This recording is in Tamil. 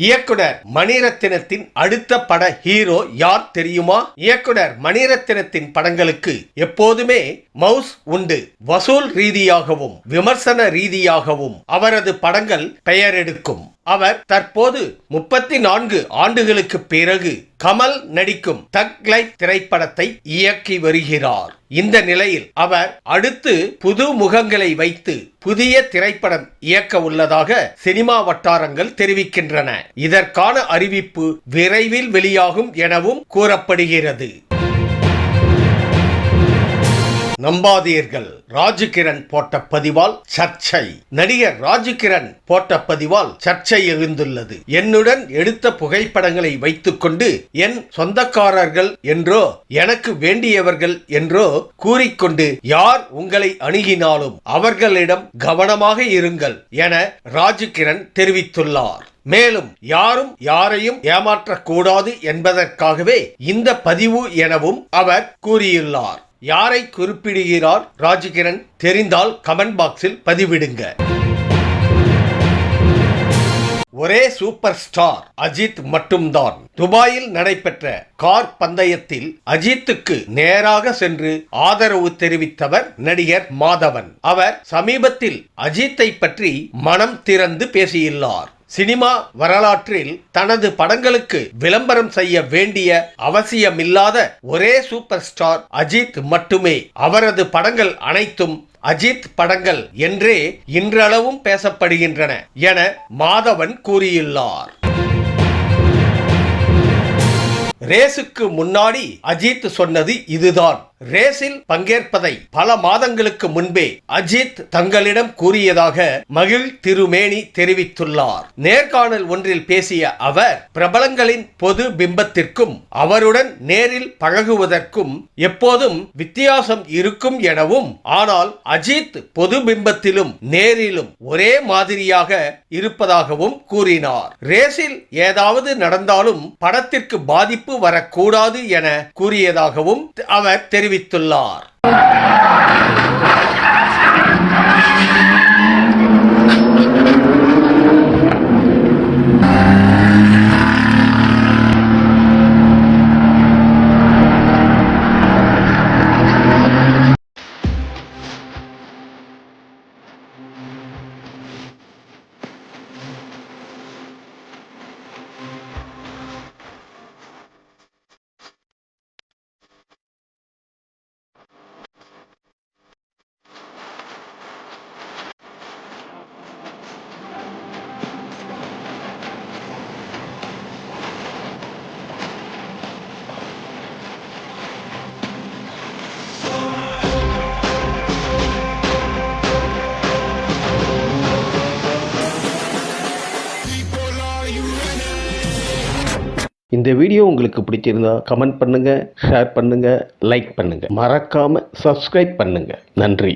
இயக்குனர் மணிரத்னத்தின் அடுத்த பட ஹீரோ யார் தெரியுமா? இயக்குனர் மணிரத்னத்தின் படங்களுக்கு எப்போதுமே மவுஸ் உண்டு. வசூல் ரீதியாகவும் விமர்சன ரீதியாகவும் அவரது படங்கள் பெயர் எடுக்கும். அவர் தற்போது 34 ஆண்டுகளுக்கு பிறகு கமல் நடிக்கும் தக் லைஃப் திரைப்படத்தை இயக்கி வருகிறார். இந்த நிலையில் அவர் அடுத்து புது முகங்களை வைத்து புதிய திரைப்படம் இயக்க உள்ளதாக சினிமா வட்டாரங்கள் தெரிவிக்கின்றன. இதற்கான அறிவிப்பு விரைவில் வெளியாகும் எனவும் கூறப்படுகிறது. நம்பாதீர்கள், ராஜ்கிரண் போட்ட பதிவால் சர்ச்சை. நடிகர் ராஜ்கிரண் போட்ட பதிவால் சர்ச்சை எழுந்துள்ளது. என்னுடன் எடுத்த புகைப்படங்களை வைத்துக்கொண்டு என் சொந்தக்காரர்கள் என்றோ எனக்கு வேண்டியவர்கள் என்றோ கூறிக்கொண்டு யார் உங்களை அணுகினாலும் அவர்களிடம் கவனமாக இருங்கள் என ராஜ்கிரண் தெரிவித்துள்ளார். மேலும் யாரும் யாரையும் ஏமாற்றக்கூடாது என்பதற்காகவே இந்த பதிவு எனவும் அவர் கூறியுள்ளார். யாரை குறிப்பிடுகிறார் ராஜ்கிரண்? தெரிந்தால் கமெண்ட் பாக்ஸில் பதிவிடுங்க. ஒரே சூப்பர் ஸ்டார் அஜித் மட்டும்தான். துபாயில் நடைபெற்ற கார் பந்தயத்தில் அஜித்துக்கு நேராக சென்று ஆதரவு தெரிவித்தவர் நடிகர் மாதவன். அவர் சமீபத்தில் அஜித்தை பற்றி மனம் திறந்து பேசியுள்ளார். சினிமா வரலாற்றில் தனது படங்களுக்கு விளம்பரம் செய்ய வேண்டிய அவசியமில்லாத ஒரே சூப்பர் ஸ்டார் அஜித் மட்டுமே. அவரது படங்கள் அனைத்தும் அஜித் படங்கள் என்றே இன்றளவும் பேசப்படுகின்றன என மாதவன் கூறியுள்ளார். ரேசுக்கு முன்னாடி அஜித் சொன்னது இதுதான். ரேஸில் பங்கேற்பதை பல மாதங்களுக்கு முன்பே அஜித் தங்களிடம் கூறியதாக மகிழ் திருமேனி தெரிவித்துள்ளார். நேர்காணல் ஒன்றில் பேசிய அவர் பிரபலங்களின் பொது பிம்பத்திற்கும் அவருடன் நேரில் பழகுவதற்கும் எப்போதும் வித்தியாசம் இருக்கும் எனவும், ஆனால் அஜித் பொது பிம்பத்திலும் நேரிலும் ஒரே மாதிரியாக இருப்பதாகவும் கூறினார். ரேஸில் ஏதாவது நடந்தாலும் படத்திற்கு பாதிப்பு வரக்கூடாது என கூறியதாகவும் அவர் தெரிவித்துள்ளார். இந்த வீடியோ உங்களுக்கு பிடிச்சிருந்தா கமெண்ட் பண்ணுங்க, ஷேர் பண்ணுங்க, லைக் பண்ணுங்க. மறக்காம சப்ஸ்கிரைப் பண்ணுங்க. நன்றி.